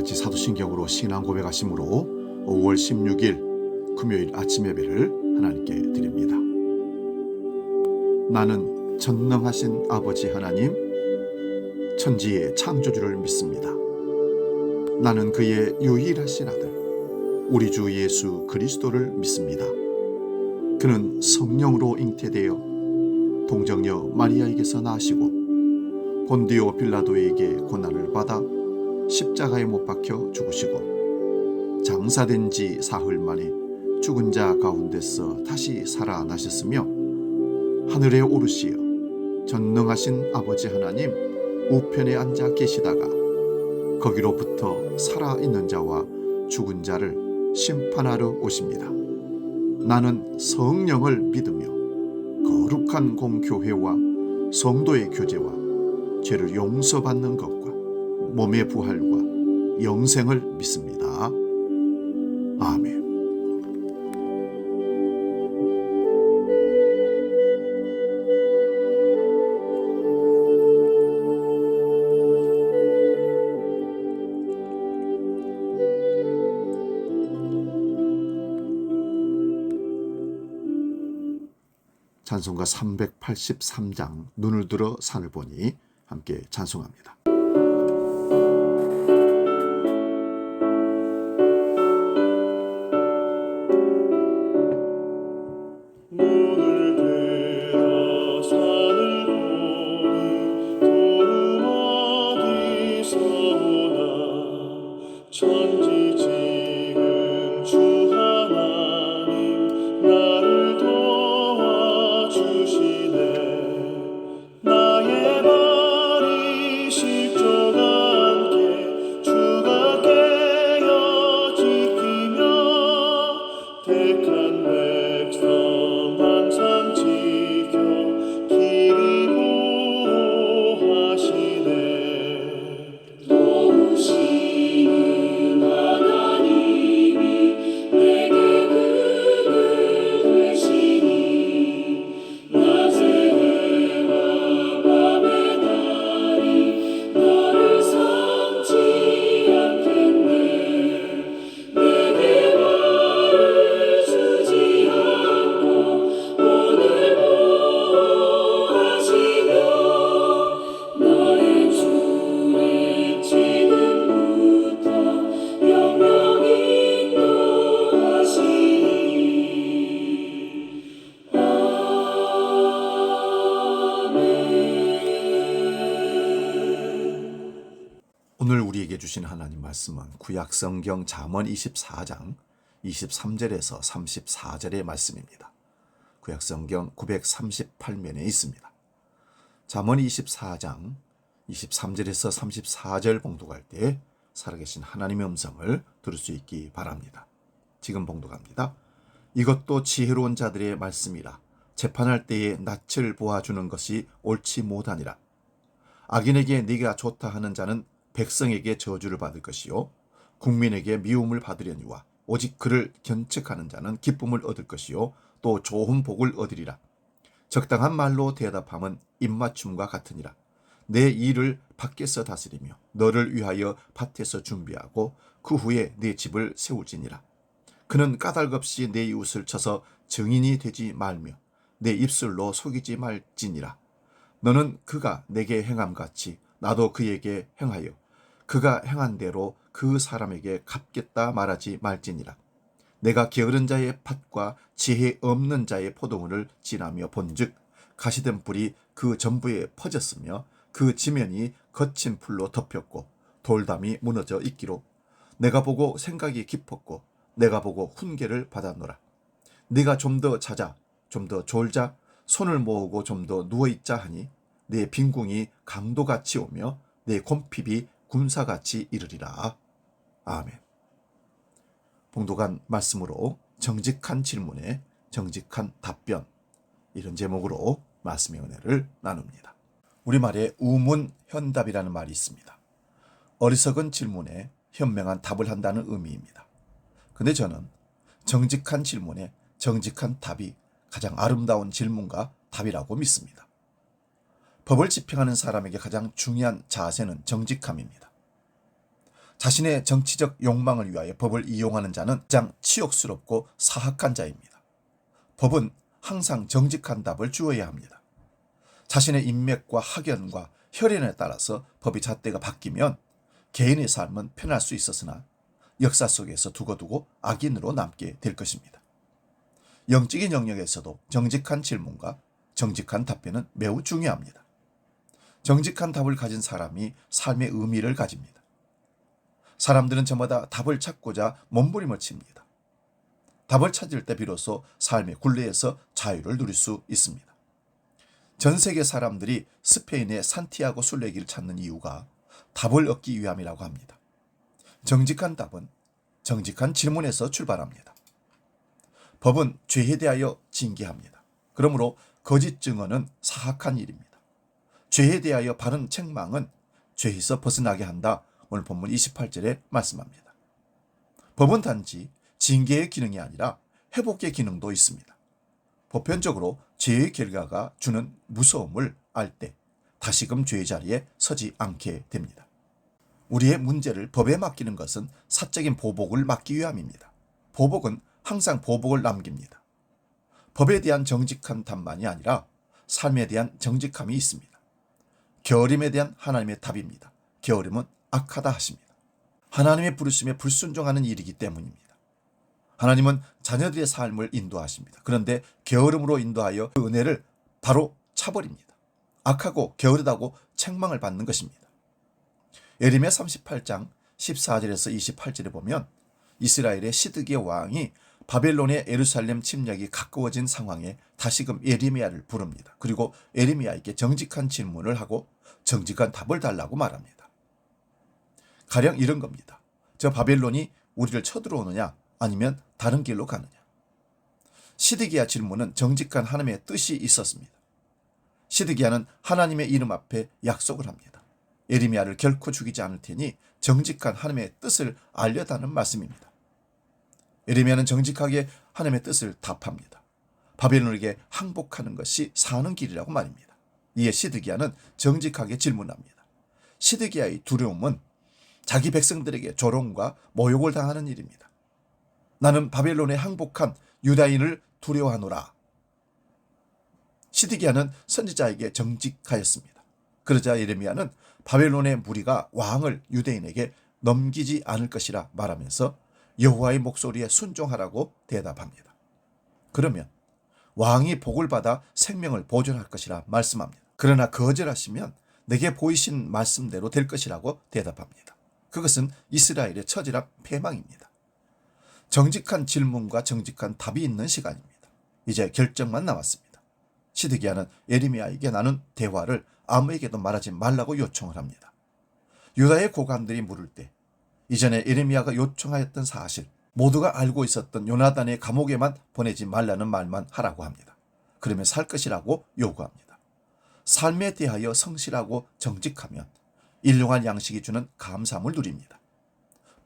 같이 사도신경으로 신앙 고백하심으로 5월 16일 금요일 아침 예배를 하나님께 드립니다. 나는 전능하신 아버지 하나님, 천지의 창조주를 믿습니다. 나는 그의 유일하신 아들, 우리 주 예수 그리스도를 믿습니다. 그는 성령으로 잉태되어 동정녀 마리아에게서 나시고 본디오 빌라도에게 고난을 받아 십자가에 못 박혀 죽으시고 장사된 지 사흘 만에 죽은 자 가운데서 다시 살아나셨으며 하늘에 오르시어 전능하신 아버지 하나님 우편에 앉아 계시다가 거기로부터 살아있는 자와 죽은 자를 심판하러 오십니다. 나는 성령을 믿으며 거룩한 공교회와 성도의 교제와 죄를 용서받는 것과 몸의 부활과 영생을 믿습니다. 아멘. 찬송가 383장 눈을 들어 산을 보니 함께 찬송합니다. 오늘 우리에게 주신 하나님 말씀은 구약성경 잠언 24장 23절에서 34절의 말씀입니다. 구약성경 938면에 있습니다. 잠언 24장 23절에서 34절 봉독할 때 살아계신 하나님의 음성을 들을 수 있기 바랍니다. 지금 봉독합니다. 이것도 지혜로운 자들의 말씀이라. 재판할 때에 낯을 보아주는 것이 옳지 못하니라. 악인에게 네가 좋다 하는 자는 백성에게 저주를 받을 것이요 국민에게 미움을 받으려니와 오직 그를 견책하는 자는 기쁨을 얻을 것이요 또 좋은 복을 얻으리라. 적당한 말로 대답함은 입맞춤과 같으니라. 내 일을 밖에서 다스리며 너를 위하여 밭에서 준비하고 그 후에 내 집을 세울지니라. 그는 까닭없이 내 이웃을 쳐서 증인이 되지 말며 내 입술로 속이지 말지니라. 너는 그가 내게 행함같이 나도 그에게 행하여 그가 행한 대로 그 사람에게 갚겠다 말하지 말지니라. 내가 게으른 자의 밭과 지혜 없는 자의 포도원을 지나며 본즉 가시된 뿔이 그 전부에 퍼졌으며 그 지면이 거친 풀로 덮였고 돌담이 무너져 있기로 내가 보고 생각이 깊었고 내가 보고 훈계를 받았노라. 네가 좀 더 자자 좀 더 졸자 손을 모으고 좀 더 누워있자 하니 내 빈궁이 강도같이 오며 내 곰핍이 군사같이 이르리라. 아멘. 봉독한 말씀으로 정직한 질문에 정직한 답변, 이런 제목으로 말씀의 은혜를 나눕니다. 우리말에 우문현답이라는 말이 있습니다. 어리석은 질문에 현명한 답을 한다는 의미입니다. 근데 저는 정직한 질문에 정직한 답이 가장 아름다운 질문과 답이라고 믿습니다. 법을 집행하는 사람에게 가장 중요한 자세는 정직함입니다. 자신의 정치적 욕망을 위하여 법을 이용하는 자는 가장 치욕스럽고 사악한 자입니다. 법은 항상 정직한 답을 주어야 합니다. 자신의 인맥과 학연과 혈연에 따라서 법의 잣대가 바뀌면 개인의 삶은 편할 수 있었으나 역사 속에서 두고두고 악인으로 남게 될 것입니다. 영적인 영역에서도 정직한 질문과 정직한 답변은 매우 중요합니다. 정직한 답을 가진 사람이 삶의 의미를 가집니다. 사람들은 저마다 답을 찾고자 몸부림을 칩니다. 답을 찾을 때 비로소 삶의 굴레에서 자유를 누릴 수 있습니다. 전 세계 사람들이 스페인의 산티아고 순례길을 찾는 이유가 답을 얻기 위함이라고 합니다. 정직한 답은 정직한 질문에서 출발합니다. 법은 죄에 대하여 징계합니다. 그러므로 거짓 증언은 사악한 일입니다. 죄에 대하여 바른 책망은 죄에서 벗어나게 한다. 오늘 본문 28절에 말씀합니다. 법은 단지 징계의 기능이 아니라 회복의 기능도 있습니다. 보편적으로 죄의 결과가 주는 무서움을 알 때 다시금 죄의 자리에 서지 않게 됩니다. 우리의 문제를 법에 맡기는 것은 사적인 보복을 막기 위함입니다. 보복은 항상 보복을 남깁니다. 법에 대한 정직한 답만이 아니라 삶에 대한 정직함이 있습니다. 게으름에 대한 하나님의 답입니다. 게으름은 악하다 하십니다. 하나님의 부르심에 불순종하는 일이기 때문입니다. 하나님은 자녀들의 삶을 인도하십니다. 그런데 게으름으로 인도하여 그 은혜를 바로 차버립니다. 악하고 게으르다고 책망을 받는 것입니다. 예레미야 38장 14절에서 28절에 보면 이스라엘의 시드기야 왕이 바벨론의 예루살렘 침략이 가까워진 상황에 다시금 예레미야를 부릅니다. 그리고 예레미야에게 정직한 질문을 하고 정직한 답을 달라고 말합니다. 가령 이런 겁니다. 저 바벨론이 우리를 쳐들어오느냐 아니면 다른 길로 가느냐. 시드기야 질문은 정직한 하나님의 뜻이 있었습니다. 시드기야는 하나님의 이름 앞에 약속을 합니다. 예레미야를 결코 죽이지 않을 테니 정직한 하나님의 뜻을 알려다는 말씀입니다. 예레미야는 정직하게 하나님의 뜻을 답합니다. 바벨론에게 항복하는 것이 사는 길이라고 말입니다. 이에 시드기야는 정직하게 질문합니다. 시드기야의 두려움은 자기 백성들에게 조롱과 모욕을 당하는 일입니다. 나는 바벨론에 항복한 유다인을 두려워하노라. 시드기야는 선지자에게 정직하였습니다. 그러자 예레미야는 바벨론의 무리가 왕을 유대인에게 넘기지 않을 것이라 말하면서 여호와의 목소리에 순종하라고 대답합니다. 그러면 왕이 복을 받아 생명을 보존할 것이라 말씀합니다. 그러나 거절하시면 내게 보이신 말씀대로 될 것이라고 대답합니다. 그것은 이스라엘의 처절한 패망입니다. 정직한 질문과 정직한 답이 있는 시간입니다. 이제 결정만 남았습니다. 시드기야는 예레미야에게 나눈 대화를 아무에게도 말하지 말라고 요청을 합니다. 유다의 고관들이 물을 때 이전에 예레미야가 요청하였던 사실, 모두가 알고 있었던 요나단의 감옥에만 보내지 말라는 말만 하라고 합니다. 그러면 살 것이라고 요구합니다. 삶에 대하여 성실하고 정직하면 일용할 양식이 주는 감사함을 누립니다.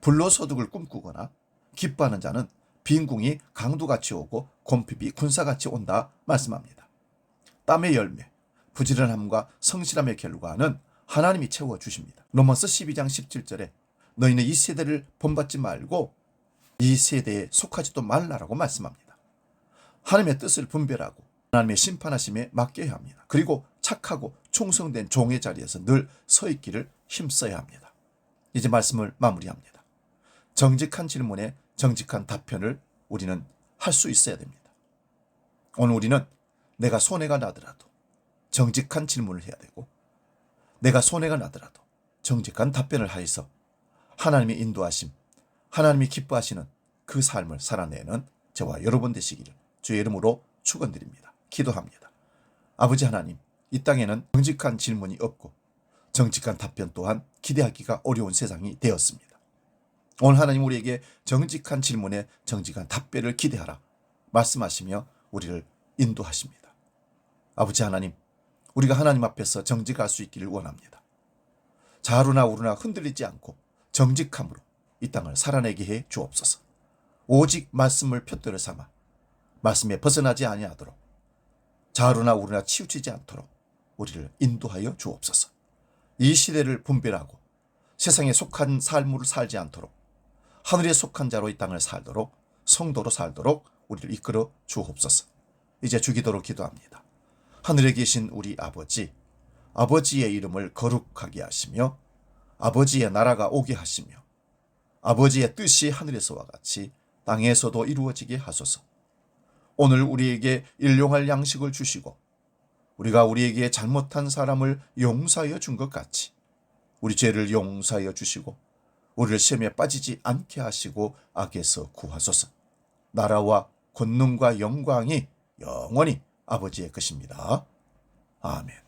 불로소득을 꿈꾸거나 기뻐하는 자는 빈궁이 강도같이 오고 곰핍이 군사같이 온다 말씀합니다. 땀의 열매, 부지런함과 성실함의 결과는 하나님이 채워주십니다. 로마서 12장 17절에 너희는 이 세대를 본받지 말고 이 세대에 속하지도 말라라고 말씀합니다. 하나님의 뜻을 분별하고 하나님의 심판하심에 맡겨야 합니다. 그리고 착하고 충성된 종의 자리에서 늘 서 있기를 힘써야 합니다. 이제 말씀을 마무리합니다. 정직한 질문에 정직한 답변을 우리는 할 수 있어야 됩니다. 오늘 우리는 내가 손해가 나더라도 정직한 질문을 해야 되고 내가 손해가 나더라도 정직한 답변을 하여서 하나님의 인도하심, 하나님이 기뻐하시는 그 삶을 살아내는 저와 여러분 되시기를 주의 이름으로 축원드립니다. 기도합니다. 아버지 하나님, 이 땅에는 정직한 질문이 없고 정직한 답변 또한 기대하기가 어려운 세상이 되었습니다. 오늘 하나님 우리에게 정직한 질문에 정직한 답변을 기대하라 말씀하시며 우리를 인도하십니다. 아버지 하나님, 우리가 하나님 앞에서 정직할 수 있기를 원합니다. 좌우나 우루나 흔들리지 않고 정직함으로 이 땅을 살아내게 해 주옵소서. 오직 말씀을 푯대로 삼아 말씀에 벗어나지 아니하도록 좌우나 우루나 치우치지 않도록 우리를 인도하여 주옵소서. 이 시대를 분별하고 세상에 속한 삶을 살지 않도록 하늘에 속한 자로 이 땅을 살도록 성도로 살도록 우리를 이끌어 주옵소서. 이제 주기도로 기도합니다. 하늘에 계신 우리 아버지, 아버지의 이름을 거룩하게 하시며 아버지의 나라가 오게 하시며 아버지의 뜻이 하늘에서와 같이 땅에서도 이루어지게 하소서. 오늘 우리에게 일용할 양식을 주시고 우리가 우리에게 잘못한 사람을 용서하여 준 것 같이 우리 죄를 용서하여 주시고 우리를 시험에 빠지지 않게 하시고 악에서 구하소서. 나라와 권능과 영광이 영원히 아버지의 것입니다. 아멘.